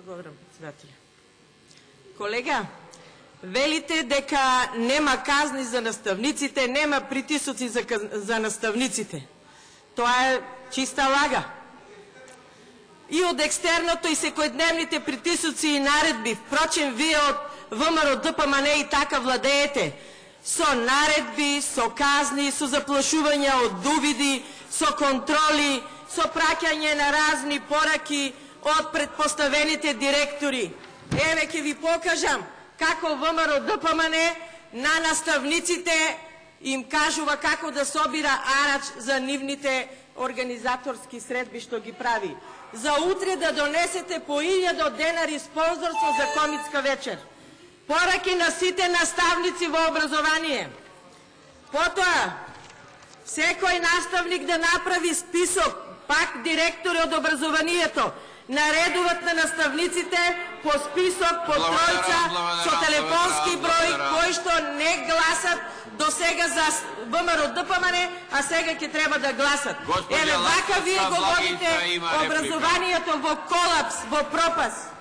Благодарам, председателя. Колега, велите дека нема казни за наставниците, нема притисоци за наставниците. Тоа е чиста лага. И од екстерното и секојдневните притисоци и наредби, впрочем, вие од ВМРО ДПМН и така владеете, со наредби, со казни, со заплашувања од увиди, со контроли, со праќање на разни пораки од предпоставените директори. Еве ќе ви покажам како ВМРО ДПМН на наставниците им кажува како да собира арач за нивните организаторски средби што ги прави. За утре да донесете по 1000 денари спонзорство за комицка вечер. Пораки на сите наставници во образование. Потоа, секој наставник да направи список, пак директори од образованието, наредуваат на наставниците по список, по тројца, со телефонски број, кои што не гласат до сега за ВМРО ДПМН, а сега ќе треба да гласат. Еве, вака вие го водите образованието во колапс, во пропаст.